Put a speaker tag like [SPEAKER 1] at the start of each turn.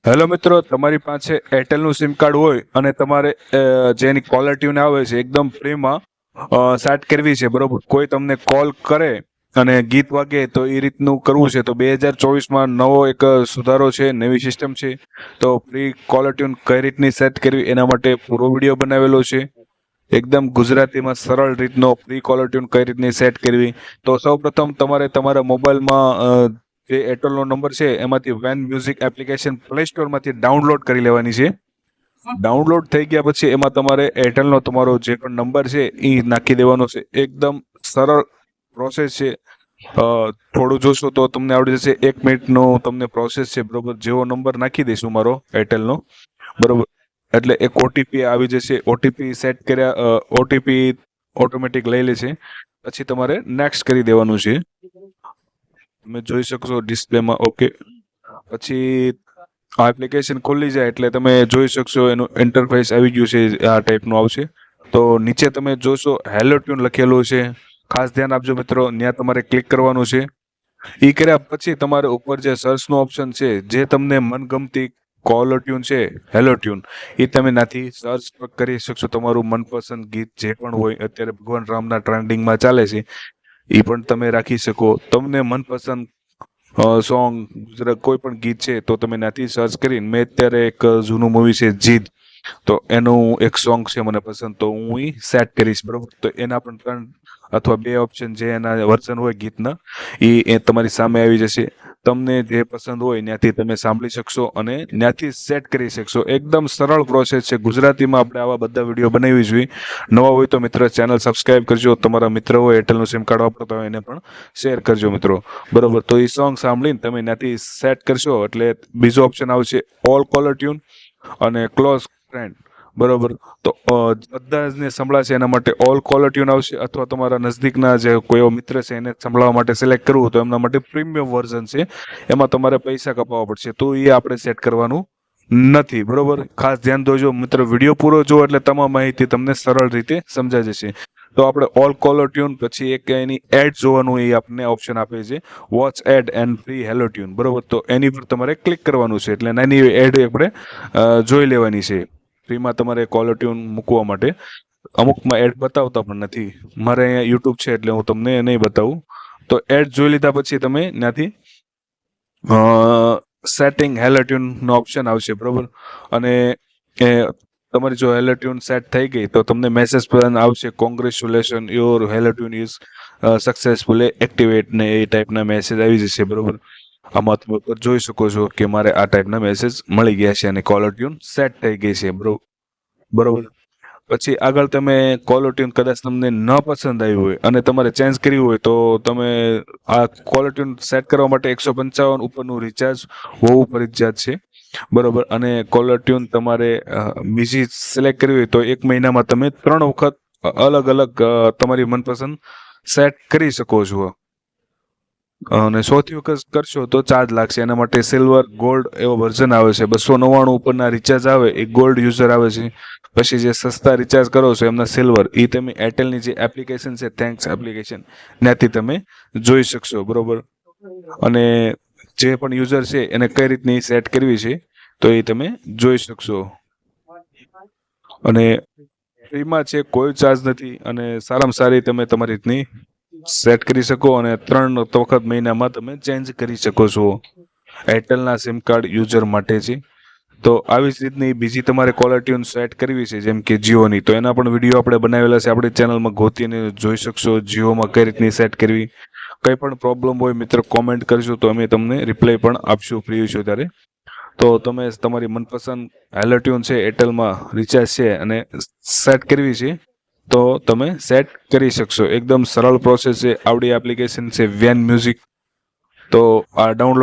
[SPEAKER 1] Hello મિત્રો, તમારી પાસે એરટેલનું સિમ કાર્ડ હોય અને તમારે જેની કોલર ટ્યુન આવે છે એકદમ ફ્રીમાં સેટ કરવી છે, બરોબર? કોઈ તમને કોલ કરે અને ગીત વાગે તો એ રીતનું કરવું છે તો 2024માં નવો એક સુધારો છે, નવી સિસ્ટમ છે. તો ફ્રી કોલર ટ્યુન કઈ રીતની સેટ કરવી એના માટે પૂરો વિડીયો બનાવેલો છે. એકદમ ગુજરાતીમાં સરળ રીતનો ફ્રી કોલર ટ્યુન કઈ રીતની સેટ કરવી. તો સૌપ્રથમ તમારે તમારા મોબાઈલમાં જે એરટેલનો નંબર છે એમાંથી વેન મ્યુઝિક એપ્લિકેશન પ્લે સ્ટોરમાંથી ડાઉનલોડ કરી લેવાની છે. ડાઉનલોડ થઈ ગયા પછી એમાં તમારે એરટેલનો તમારો જે પણ નંબર છે એ નાખી દેવાનો છે. એકદમ સરળ પ્રોસેસ છે. થોડું જોશો તો તમને આવડી જશે. 1 મિનિટનો તમને પ્રોસેસ છે, બરોબર? જેવો નંબર નાખી દઈશું મારો એરટેલનો, બરોબર, એટલે એક ઓટીપી આવી જશે. ઓટીપી સેટ કર્યા, ઓટીપી ઓટોમેટિક લઈ લે છે. પછી તમારે નેક્સ્ટ કરી દેવાનું છે. તમે જોઈ શકશો ડિસ્પ્લેમાં. ઓકે, પછી આ એપ્લિકેશન ખોલી જાય એટલે તમે જોઈ શકશો એનું ઇન્ટરફેસ આવી ગયું છે, આ ટાઈપનું આવશે. તો નીચે તમે જોશો હેલો ટ્યુન લખેલું છે. ખાસ ધ્યાન આપજો મિત્રો, ત્યાં તમારે ક્લિક કરવાનું છે. એ કર્યા પછી તમારે ઉપર જે સર્ચનો ઓપ્શન છે, જે તમને મનગમતી કોલર ટ્યુન છે, હેલો ટ્યુન, એ તમે નાથી સર્ચ કરી શકશો. તમારું મનપસંદ ગીત જે પણ હોય, અત્યારે ભગવાન રામના ટ્રેન્ડિંગમાં ચાલે છે, એ પણ તમે રાખી શકો. તમને મનપસંદ સોંગ, કોઈ પણ ગીત છે તો તમે ત્યાંથી સર્ચ કરીને, મેં અત્યારે એક જૂનું મૂવી છે જીદ, તો એનું એક સોંગ છે મને પસંદ, તો હું એ સેટ કરીશ, બરોબર? તો એના પણ 3 અથવા 2 ઓપ્શન જે એના વર્ઝન હોય ગીતના, એ તમારી સામે આવી જશે. તમને જે પસંદ હોય ત્યાંથી તમે સાંભળી શકશો અને ત્યાંથી સેટ કરી શકશો. એકદમ સરળ પ્રોસેસ છે. ગુજરાતીમાં આપણે આવા બધા વિડીયો બનાવી જોઈએ. નવા હોય તો મિત્ર ચેનલ સબસ્ક્રાઇબ કરજો. તમારા મિત્ર હોય એરટેલનું સિમ કાર્ડ વાપરતા હોય એને પણ શેર કરજો મિત્રો, બરોબર? તો એ સોંગ સાંભળીને તમે ત્યાંથી સેટ કરશો એટલે બીજો ઓપ્શન આવશે ઓલ કોલર ટ્યુન અને ક્લોઝ ફ્રેન્ડ, બરોબર? તો બધા જને સંભળાશે એના માટે ઓલ કોલર ટ્યુન આવશે, અથવા તમારા નજદીકના જે કોઈ એવો મિત્ર છે એને સંભળાવવા માટે સિલેક્ટ કરવું તો એમના માટે પ્રીમિયમ વર્ઝન છે, એમાં તમારે પૈસા કપાવવા પડશે. તો એ આપણે સેટ કરવાનું નથી, બરોબર? ખાસ ધ્યાન દોજો મિત્ર, વિડીયો પૂરો જુઓ એટલે તમામ માહિતી તમને સરળ રીતે સમજાઈ જશે. તો આપણે ઓલ કોલર ટ્યુન, પછી એક એની એડ જોવાનું, એ આપણને ઓપ્શન આપે છે watch ad and free hello tune, બરોબર? તો એની પર તમારે ક્લિક કરવાનું છે એટલે નાની એડ આપણે જોઈ લેવાની છે. ફ્રીમાં તમારે કોલર ટ્યુન મૂકવા માટે અમુકમાં એડ બતાવતા પણ નથી. મારે અહીંયા યુટ્યુબ છે એટલે હું તમને નહીં બતાવું. તો એડ જોઈ લીધા પછી તમે ત્યાંથી સેટિંગ હેલો ટ્યુનનો ઓપ્શન આવશે, બરોબર? અને તમારી જો હેલો ટ્યુન સેટ થઈ ગઈ તો તમને મેસેજ પણ આવશે, congratulation your hello tune is successfully activate, ને એ ટાઈપના મેસેજ આવી જશે, બરોબર? આમાં તમે ઉપર જોઈ શકો છો કે મારે આ ટાઈપના મેસેજ મળી ગયા છે અને કોલર ટ્યુન સેટ થઈ ગઈ છે, બરોબર? પછી આગળ તમે કોલર ટ્યુન કદાચ તમને ન પસંદ આવી હોય અને તમારે ચેન્જ કરવી હોય તો તમે આ કોલર ટ્યુન સેટ કરવા માટે 155 ઉપરનું રિચાર્જ હોવું ફરજિયાત છે, બરોબર? અને કોલર ટ્યુન તમારે બીજી સિલેક્ટ કરવી હોય તો 1 મહિનામાં તમે 3 વખત અલગ અલગ તમારી મનપસંદ સેટ કરી શકો છો. અને 100થી વખત કરશો તો ચાર્જ લાગશે. એના માટે સિલ્વર, ગોલ્ડ એવો વર્ઝન આવે છે. 299 ઉપરના રિચાર્જ આવે એ ગોલ્ડ યુઝર આવે છે. પછી જે સસ્તા રિચાર્જ કરો છો એમના સિલ્વર, એ તમે એરટેલની જે એપ્લિકેશન છે, થેન્ક્સ એપ્લિકેશન, ત્યાંથી તમે જોઈ શકશો, બરોબર? અને જે પણ યુઝર છે એને કઈ રીતની સેટ કરવી છે તો એ તમે જોઈ શકશો. અને ફ્રીમાં છે, કોઈ ચાર્જ નથી, અને સારામાં સારી તમે તમારી રીતની સેટ કરી શકો અને 3 વખત મહિનામાં તમે ચેન્જ કરી શકો છો. એરટેલના સિમ કાર્ડ યુઝર માટે છે. તો આવી જ રીતની બીજી તમારે કોલર ટ્યુન સેટ કરવી છે, જેમ કે જીઓની, તો એના પણ વિડીયો આપણે બનાવેલા છે, આપણી ચેનલમાં ગોતીને જોઈ શકશો. જીઓમાં કઈ રીતની સેટ કરવી. કંઈ પણ પ્રોબ્લેમ હોય મિત્ર કોમેન્ટ કરજો તો અમે તમને રિપ્લાય પણ આપશું ફ્રી છો ત્યારે. તો તમે તમારી મનપસંદ હેલો ટ્યુન છે એરટેલમાં રિચાર્જ છે અને સેટ કરવી છે તો તમે સેટ કરી શકશો. એકદમ સરળ પ્રોસેસ છે. આવડી એપ્લિકેશન છે વેન મ્યુઝિક, તો આ ડાઉનલોડ